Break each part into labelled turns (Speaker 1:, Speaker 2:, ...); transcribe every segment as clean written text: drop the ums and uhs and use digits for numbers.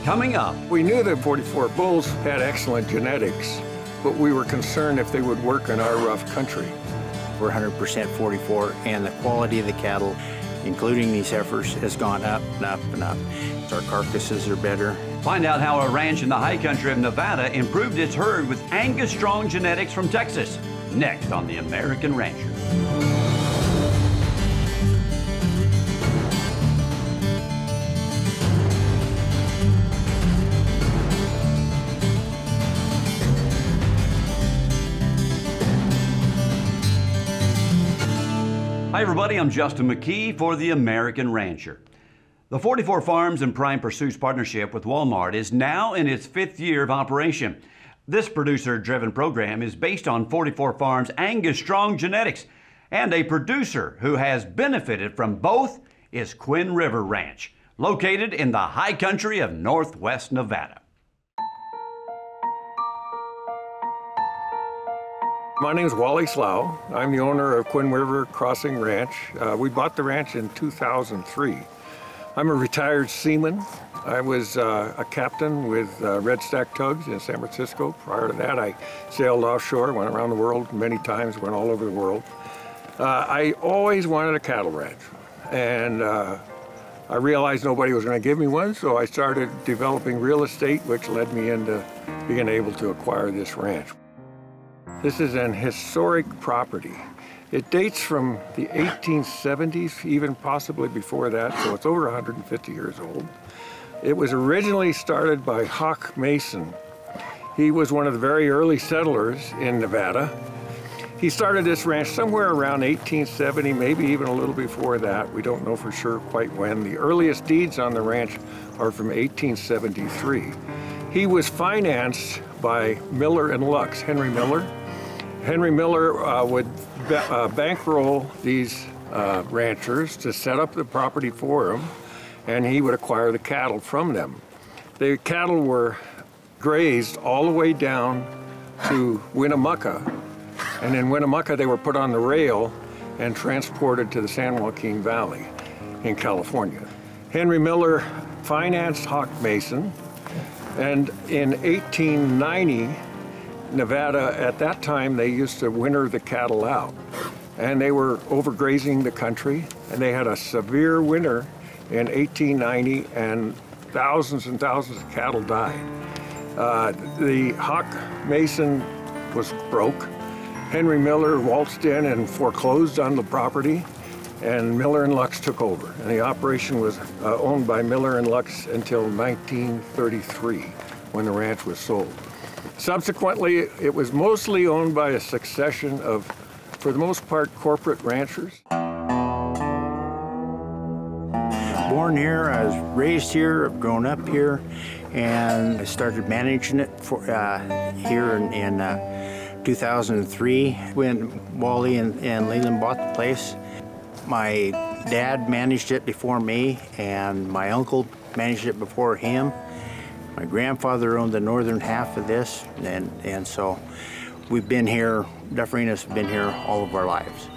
Speaker 1: Coming up.
Speaker 2: We knew that 44 bulls had excellent genetics, but we were concerned if they would work in our rough country.
Speaker 3: We're 100% 44, and the quality of the cattle, including these heifers, has gone up and up and up. Our carcasses are better.
Speaker 1: Find out how a ranch in the high country of Nevada improved its herd with Angus Strong genetics from Texas. Next on The American Rancher. Hi everybody, I'm Justin McKee for The American Rancher. The 44 Farms and Prime Pursuits partnership with Walmart is now in its 5th year of operation. This producer-driven program is based on 44 Farms' Angus Strong genetics, and a producer who has benefited from both is Quinn River Ranch, located in the high country of northwest Nevada.
Speaker 2: My name is Wally Slough. I'm the owner of Quinn River Crossing Ranch. We bought the ranch in 2003. I'm a retired seaman. I was a captain with Red Stack Tugs in San Francisco. Prior to that, I sailed offshore, went around the world many times, went all over the world. I always wanted a cattle ranch, and I realized nobody was going to give me one, so I started developing real estate, which led me into being able to acquire this ranch. This is an historic property. It dates from the 1870s, even possibly before that, so it's over 150 years old. It was originally started by Hawk Mason. He was one of the very early settlers in Nevada. He started this ranch somewhere around 1870, maybe even a little before that. We don't know for sure quite when. The earliest deeds on the ranch are from 1873. He was financed by Miller and Lux, Henry Miller. Henry Miller would bankroll these ranchers to set up the property for them, and he would acquire the cattle from them. The cattle were grazed all the way down to Winnemucca, and in Winnemucca they were put on the rail and transported to the San Joaquin Valley in California. Henry Miller financed Hawk Mason, and in 1890, Nevada, at that time, they used to winter the cattle out, and they were overgrazing the country, and they had a severe winter in 1890, and thousands and thousands of cattle died. The Hawk Mason was broke. Henry Miller waltzed in and foreclosed on the property, and Miller and Lux took over. And the operation was owned by Miller and Lux until 1933, when the ranch was sold. Subsequently, it was mostly owned by a succession of, for the most part, corporate ranchers.
Speaker 3: Born here, I was raised here, I've grown up here, and I started managing it for, here in 2003 when Wally and Leland bought the place. My dad managed it before me, and my uncle managed it before him. My grandfather owned the northern half of this, and so we've been here, Dufresne's been here all of our lives.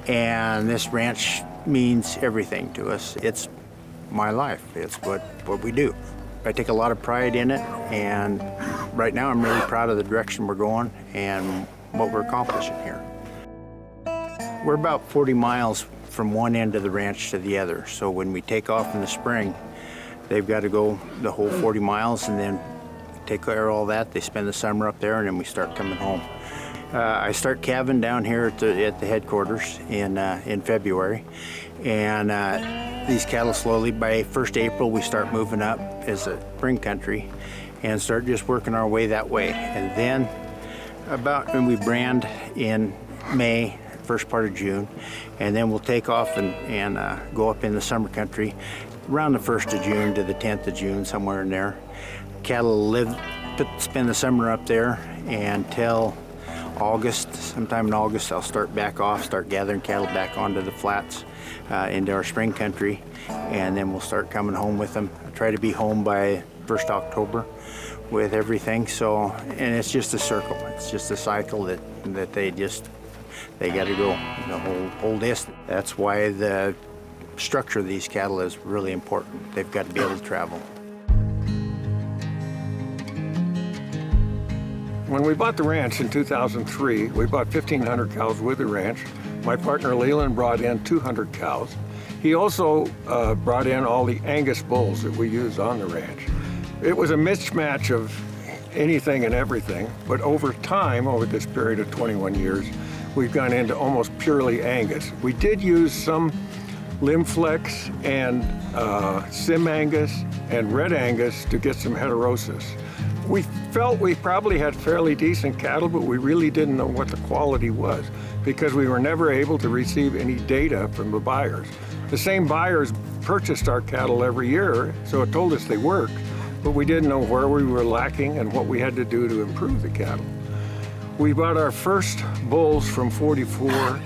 Speaker 3: And this ranch means everything to us. It's my life, it's what we do. I take a lot of pride in it, and right now I'm really proud of the direction we're going and what we're accomplishing here. We're about 40 miles from one end of the ranch to the other, so when we take off in the spring, they've got to go the whole 40 miles and then take care of all that. They spend the summer up there, and then we start coming home. I start calving down here at the headquarters in February, and these cattle slowly, by 1st April, we start moving up as a spring country and start just working our way that way. And then about when we brand in May, first part of June, and then we'll take off and go up in the summer country around the 1st of June to the 10th of June, somewhere in there. Cattle spend the summer up there until August. Sometime in August, I'll start back off, start gathering cattle back onto the flats into our spring country, and then we'll start coming home with them. I try to be home by 1st October with everything. So, and it's just a circle. It's just a cycle that they got to go the whole distance. That's why the structure of these cattle is really important. They've got to be able to travel.
Speaker 2: When we bought the ranch in 2003, we bought 1,500 cows with the ranch. My partner Leland brought in 200 cows. He also brought in all the Angus bulls that we use on the ranch. It was a mismatch of anything and everything, but over time, over this period of 21 years, we've gone into almost purely Angus. We did use some Limflex and Sim Angus and Red Angus to get some heterosis. We felt we probably had fairly decent cattle, but we really didn't know what the quality was because we were never able to receive any data from the buyers. The same buyers purchased our cattle every year, so it told us they worked, but we didn't know where we were lacking and what we had to do to improve the cattle. We bought our first bulls from 44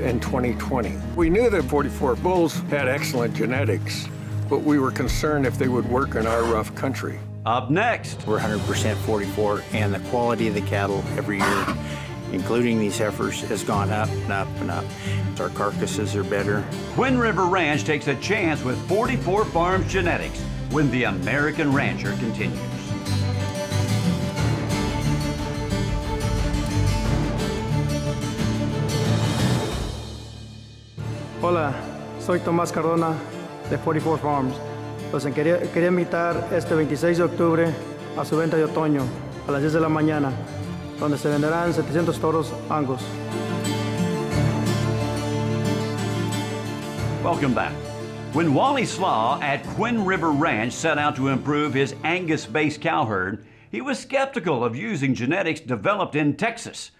Speaker 2: in 2020. We knew that 44 bulls had excellent genetics, but we were concerned if they would work in our rough country.
Speaker 1: Up next,
Speaker 3: We're 100% 44, and the quality of the cattle every year, including these heifers, has gone up and up and up. Our carcasses are better.
Speaker 1: Twin River Ranch takes a chance with 44 Farms genetics when the American Rancher continues.
Speaker 4: Hola, soy Tomás Cardona de 44 Farms. Los quería invitar este 26 de octubre a su venta de otoño a las 10 de la mañana, donde se venderán 700 toros Angus.
Speaker 1: Welcome back. When Wally Slaw at Twin River Ranch set out to improve his Angus-based cow herd, he was skeptical of using genetics developed in Texas.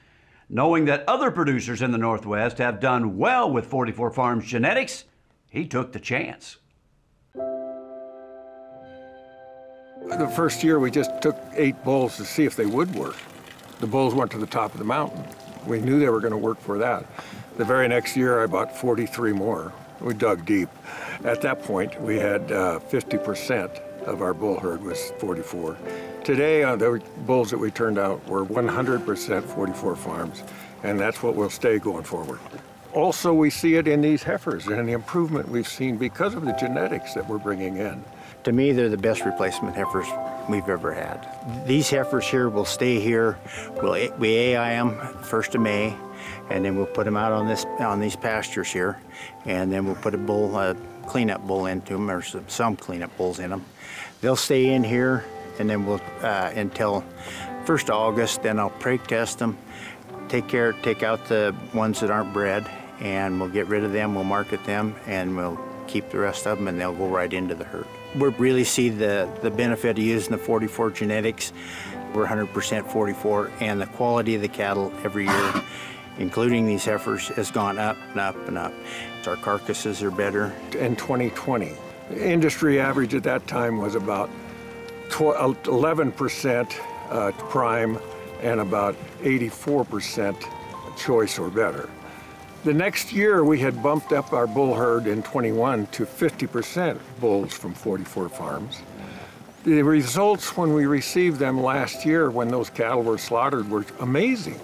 Speaker 1: Knowing that other producers in the Northwest have done well with 44 Farms genetics, he took the chance.
Speaker 2: The first year, we just took 8 bulls to see if they would work. The bulls went to the top of the mountain. We knew they were going to work for that. The very next year, I bought 43 more. We dug deep. At that point, we had 50% of our bull herd was 44. Today, the bulls that we turned out were 100% 44 Farms, and that's what we'll stay going forward. Also, we see it in these heifers and the improvement we've seen because of the genetics that we're bringing in.
Speaker 3: To me, they're the best replacement heifers we've ever had. These heifers here will stay here. We AI them 1st of May, and then we'll put them out on these pastures here, and then we'll put a cleanup bull into them, or some cleanup bulls in them. They'll stay in here, and then we'll until 1st of August. Then I'll preg test them, take out the ones that aren't bred, and we'll get rid of them. We'll market them, and we'll keep the rest of them, and they'll go right into the herd. We really see the benefit of using the 44 genetics. We're 100% 44, and the quality of the cattle every year, including these heifers, has gone up and up and up. Our carcasses are better.
Speaker 2: In 2020, the industry average at that time was about 11% prime and about 84% choice or better. The next year, we had bumped up our bull herd in 21 to 50% bulls from 44 Farms. The results when we received them last year when those cattle were slaughtered were amazing.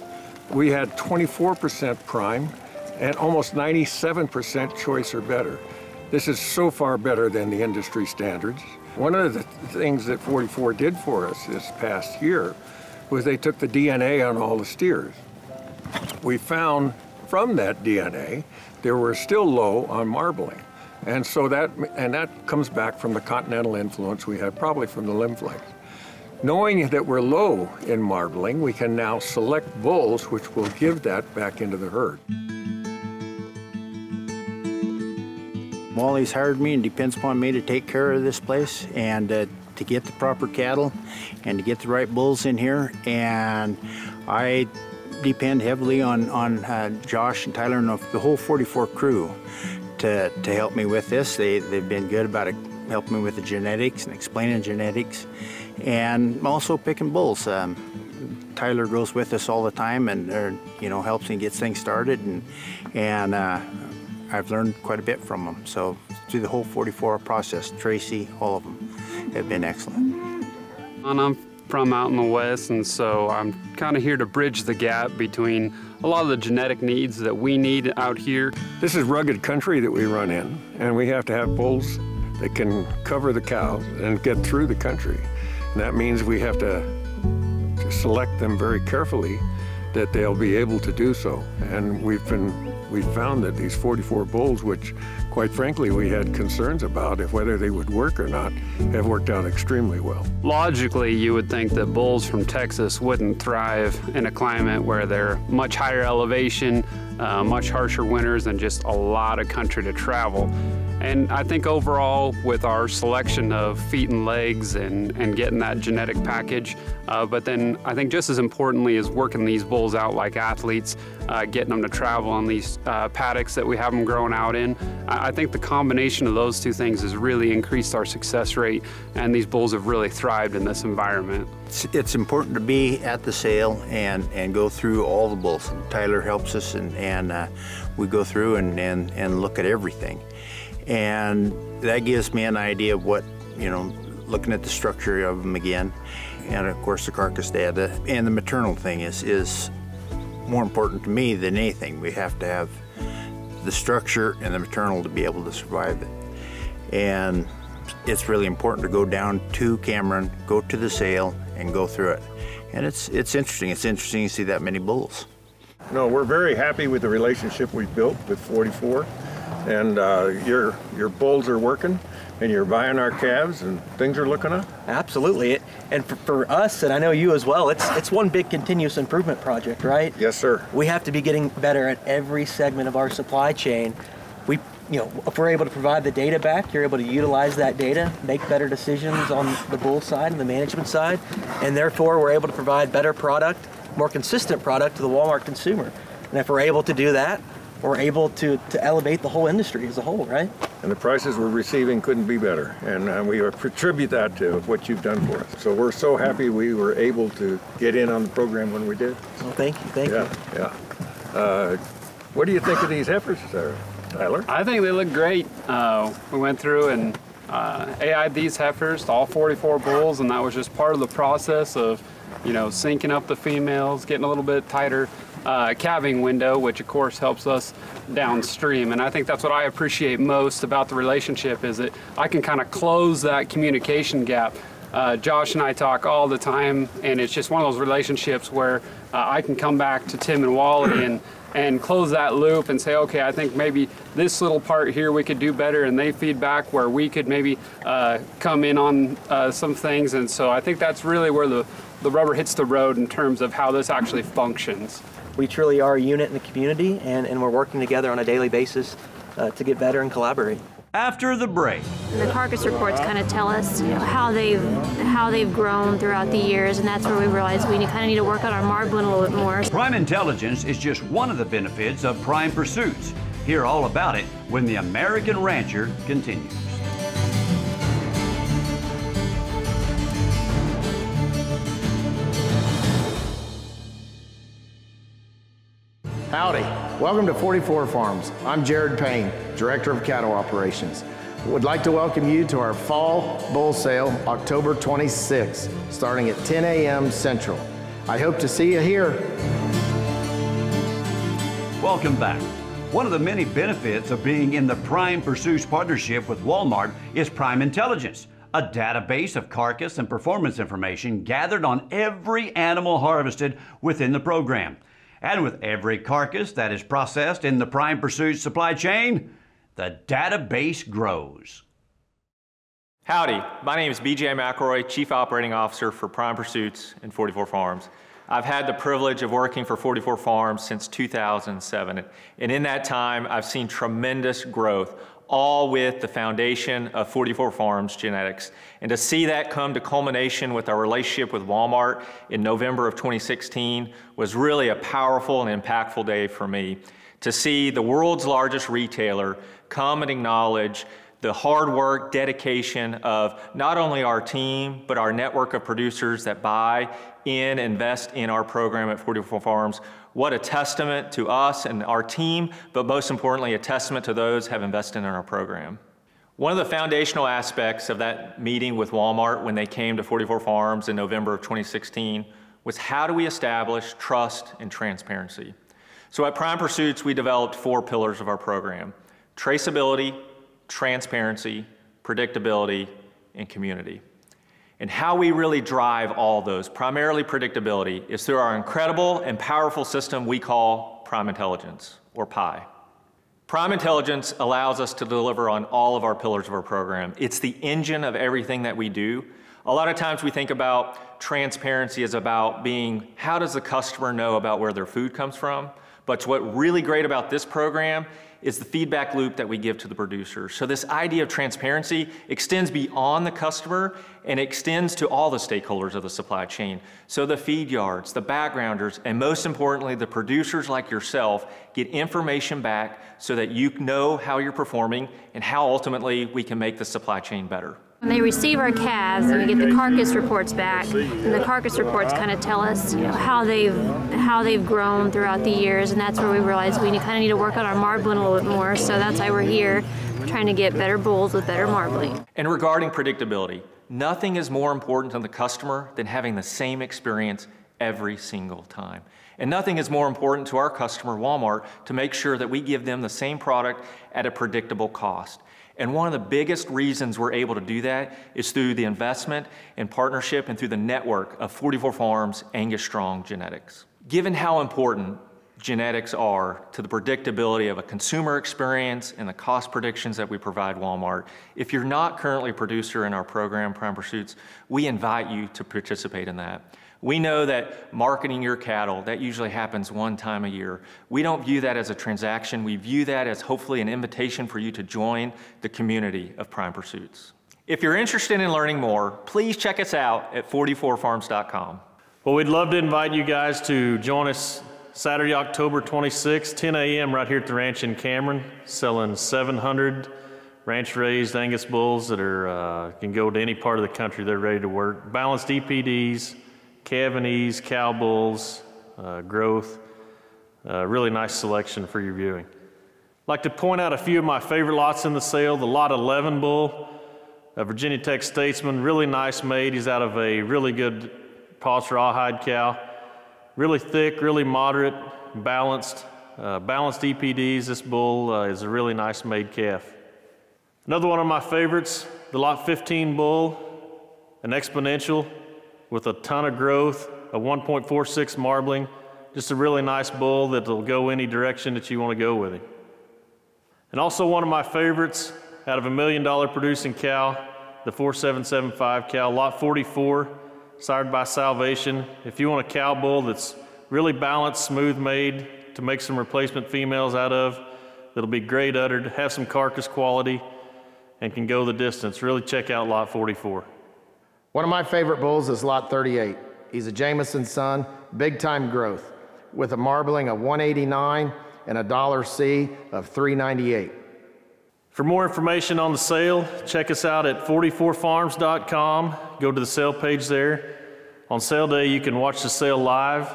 Speaker 2: We had 24% prime and almost 97% choice or better. This is so far better than the industry standards. One of the things that 44 did for us this past year was they took the DNA on all the steers. We found from that DNA, they were still low on marbling. And so that comes back from the continental influence we had, probably from the Limflex. Knowing that we're low in marbling, we can now select bulls which will give that back into the herd.
Speaker 3: Wally's hired me and depends upon me to take care of this place and to get the proper cattle and to get the right bulls in here. And I depend heavily on Josh and Tyler and the whole 44 crew to help me with this. They've been good about helping me with the genetics and explaining genetics, and also picking bulls. Tyler goes with us all the time and helps me get things started, and I've learned quite a bit from them. So through the whole 44 process, Tracy, all of them have been excellent.
Speaker 5: And I'm from out in the West, and so I'm kind of here to bridge the gap between a lot of the genetic needs that we need out here.
Speaker 2: This is rugged country that we run in, and we have to have bulls that can cover the cows and get through the country. And that means we have to select them very carefully, that they'll be able to do so. And we've found that these 44 bulls, which quite frankly we had concerns about if whether they would work or not, have worked out extremely well.
Speaker 5: Logically, you would think that bulls from Texas wouldn't thrive in a climate where they're much higher elevation, much harsher winters, and just a lot of country to travel. And I think overall, with our selection of feet and legs and getting that genetic package, but then I think just as importantly is working these bulls out like athletes, getting them to travel on these paddocks that we have them growing out in. I think the combination of those two things has really increased our success rate, and these bulls have really thrived in this environment.
Speaker 3: It's important to be at the sale and go through all the bulls. Tyler helps us, and we go through and look at everything. And that gives me an idea of what, looking at the structure of them again, and of course the carcass data. And the maternal thing is more important to me than anything. We have to have the structure and the maternal to be able to survive it. And it's really important to go down to Cameron, go to the sale, and go through it. And it's interesting. It's interesting to see that many bulls.
Speaker 2: No, we're very happy with the relationship we've built with 44. And your bulls are working, and you're buying our calves, and things are looking up.
Speaker 6: Absolutely, and for us, and I know you as well, it's one big continuous improvement project, right?
Speaker 2: Yes, sir.
Speaker 6: We have to be getting better at every segment of our supply chain. If we're able to provide the data back, you're able to utilize that data, make better decisions on the bull side and the management side, and therefore we're able to provide better product, more consistent product to the Walmart consumer. And if we're able to do that, we're able to elevate the whole industry as a whole, right?
Speaker 2: And the prices we're receiving couldn't be better. And we attribute that to what you've done for us. So we're so happy we were able to get in on the program when we did.
Speaker 6: Well, thank you.
Speaker 2: Yeah. What do you think of these heifers, Tyler?
Speaker 5: I think they look great. We went through and AI'd these heifers to all 44 bulls, and that was just part of the process of, syncing up the females, getting a little bit tighter calving window, which of course helps us downstream. And I think that's what I appreciate most about the relationship, is that I can kind of close that communication gap. Josh and I talk all the time, and it's just one of those relationships where I can come back to Tim and Wally and close that loop and say, okay, I think maybe this little part here we could do better, and they feedback where we could maybe come in on some things. And so I think that's really where the rubber hits the road in terms of how this actually functions.
Speaker 6: We truly are a unit in the community, and we're working together on a daily basis to get better and collaborate.
Speaker 1: After the break.
Speaker 7: The carcass reports kind of tell us how they've grown throughout the years, and that's where we realize we kind of need to work on our marbling a little bit more.
Speaker 1: Prime Intelligence is just one of the benefits of Prime Pursuits. Hear all about it when The American Rancher continues.
Speaker 8: Howdy, welcome to 44 Farms. I'm Jared Payne, Director of Cattle Operations. Would like to welcome you to our Fall Bull Sale, October 26th, starting at 10 a.m. Central. I hope to see you here.
Speaker 1: Welcome back. One of the many benefits of being in the Prime Pursuits partnership with Walmart is Prime Intelligence, a database of carcass and performance information gathered on every animal harvested within the program. And with every carcass that is processed in the Prime Pursuits supply chain, the database grows.
Speaker 9: Howdy, my name is BJ McElroy, Chief Operating Officer for Prime Pursuits and 44 Farms. I've had the privilege of working for 44 Farms since 2007, and in that time I've seen tremendous growth, all with the foundation of 44 Farms genetics. And to see that come to culmination with our relationship with Walmart in November of 2016 was really a powerful and impactful day for me. To see the world's largest retailer come and acknowledge the hard work, dedication of not only our team, but our network of producers that buy in, invest in our program at 44 Farms. What a testament to us and our team, but most importantly, a testament to those who have invested in our program. One of the foundational aspects of that meeting with Walmart when they came to 44 Farms in November of 2016 was how do we establish trust and transparency? So at Prime Pursuits, we developed 4 pillars of our program: traceability, transparency, predictability, and community. And how we really drive all those, primarily predictability, is through our incredible and powerful system we call Prime Intelligence, or PI. Prime Intelligence allows us to deliver on all of our pillars of our program. It's the engine of everything that we do. A lot of times we think about transparency as about being, how does the customer know about where their food comes from? But what's really great about this program is the feedback loop that we give to the producers. So this idea of transparency extends beyond the customer and extends to all the stakeholders of the supply chain. So the feed yards, the backgrounders, and most importantly, the producers like yourself get information back so that you know how you're performing and how ultimately we can make the supply chain better.
Speaker 7: When they receive our calves, and we get the carcass reports back, and the carcass reports kind of tell us, how they've grown throughout the years, and that's where we realized we kind of need to work on our marbling a little bit more. So that's why we're here, trying to get better bulls with better marbling.
Speaker 9: And regarding predictability, nothing is more important to the customer than having the same experience every single time. And nothing is more important to our customer, Walmart, to make sure that we give them the same product at a predictable cost. And one of the biggest reasons we're able to do that is through the investment and partnership and through the network of 44 Farms Angus Strong Genetics. Given how important genetics are to the predictability of a consumer experience and the cost predictions that we provide Walmart, if you're not currently a producer in our program, Prime Pursuits, we invite you to participate in that. We know that marketing your cattle, that usually happens one time a year. We don't view that as a transaction. We view that as hopefully an invitation for you to join the community of Prime Pursuits. If you're interested in learning more, please check us out at 44farms.com.
Speaker 10: Well, we'd love to invite you guys to join us Saturday, October 26th, 10 a.m. right here at the ranch in Cameron, selling 700 ranch-raised Angus bulls that can go to any part of the country. They're ready to work. Balanced EPDs, Cavanese, cow bulls, growth, really nice selection for your viewing. I'd like to point out a few of my favorite lots in the sale. The lot 11 bull, a Virginia Tech Statesman, really nice made. He's out of a really good Paws rawhide cow. Really thick, really moderate, balanced EPDs. This bull is a really nice made calf. Another one of my favorites, the lot 15 bull, an exponential, with a ton of growth, a 1.46 marbling, just a really nice bull that'll go any direction that you want to go with him. And also one of my favorites, out of $1 million producing cow, the 4775 cow, lot 44, sired by Salvation. If you want a cow bull that's really balanced, smooth made, to make some replacement females out of, that'll be great uddered, have some carcass quality, and can go the distance, really check out lot 44.
Speaker 8: One of my favorite bulls is lot 38. He's a Jameson son, big time growth, with a marbling of 189 and a $C of $398.
Speaker 10: For more information on the sale, check us out at 44farms.com. Go to the sale page there. On sale day, you can watch the sale live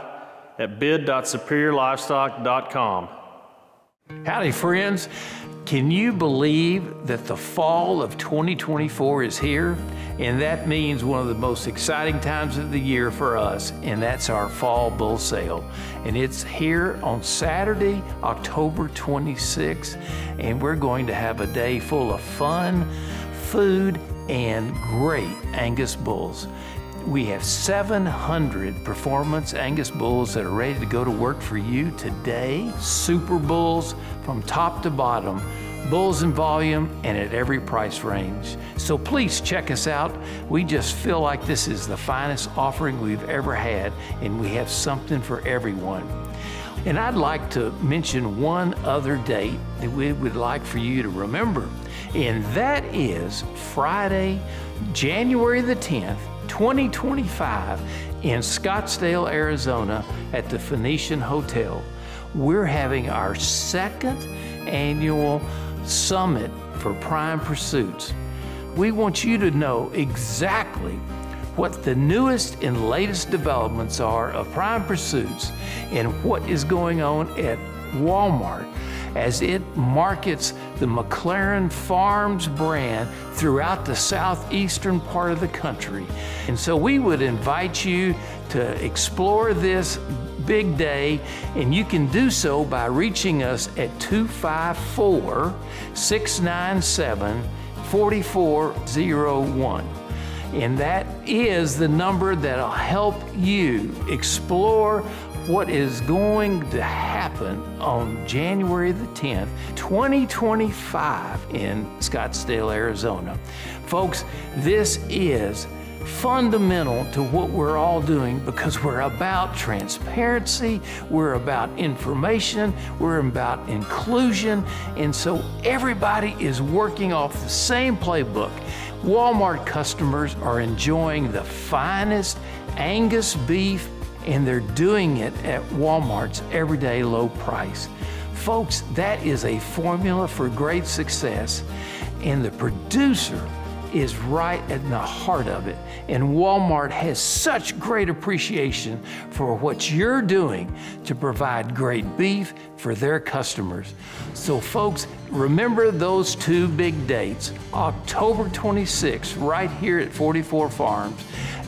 Speaker 10: at bid.superiorlivestock.com.
Speaker 11: Howdy, friends. Can you believe that the fall of 2024 is here? And that means one of the most exciting times of the year for us, and that's our fall bull sale. And it's here on Saturday, October 26th, and we're going to have a day full of fun, food, and great Angus bulls. We have 700 performance Angus bulls that are ready to go to work for you today. Super bulls from top to bottom, bulls in volume and at every price range. So please check us out. We just feel like this is the finest offering we've ever had, and we have something for everyone. And I'd like to mention one other date that we would like for you to remember, and that is Friday, January the 10th, 2025 in Scottsdale, Arizona at the Phoenician Hotel. We're having our second annual summit for Prime Pursuits. We want you to know exactly what the newest and latest developments are of Prime Pursuits and what is going on at Walmart as it markets the McLaren Farms brand throughout the southeastern part of the country. And so we would invite you to explore this big day, and you can do so by reaching us at 254-697-4401. And that is the number that'll help you explore what is going to happen on January the 10th, 2025 in Scottsdale, Arizona. Folks, this is fundamental to what we're all doing because we're about transparency, we're about information, we're about inclusion, and so everybody is working off the same playbook. Walmart customers are enjoying the finest Angus beef, and they're doing it at Walmart's everyday low price. Folks, that is a formula for great success, and the producer is right at the heart of it. And Walmart has such great appreciation for what you're doing to provide great beef for their customers. So folks, remember those two big dates, October 26th, right here at 44 Farms,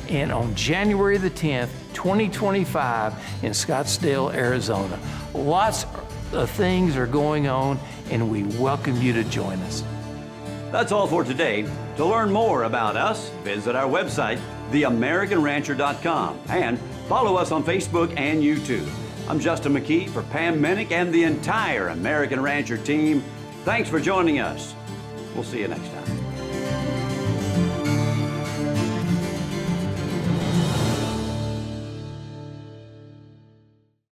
Speaker 11: and on January the 10th, 2025 in Scottsdale, Arizona. Lots of things are going on, and we welcome you to join us.
Speaker 1: That's all for today. To learn more about us, visit our website, theamericanrancher.com, and follow us on Facebook and YouTube. I'm Justin McKee for Pam Minnick and the entire American Rancher team. Thanks for joining us. We'll see you next time.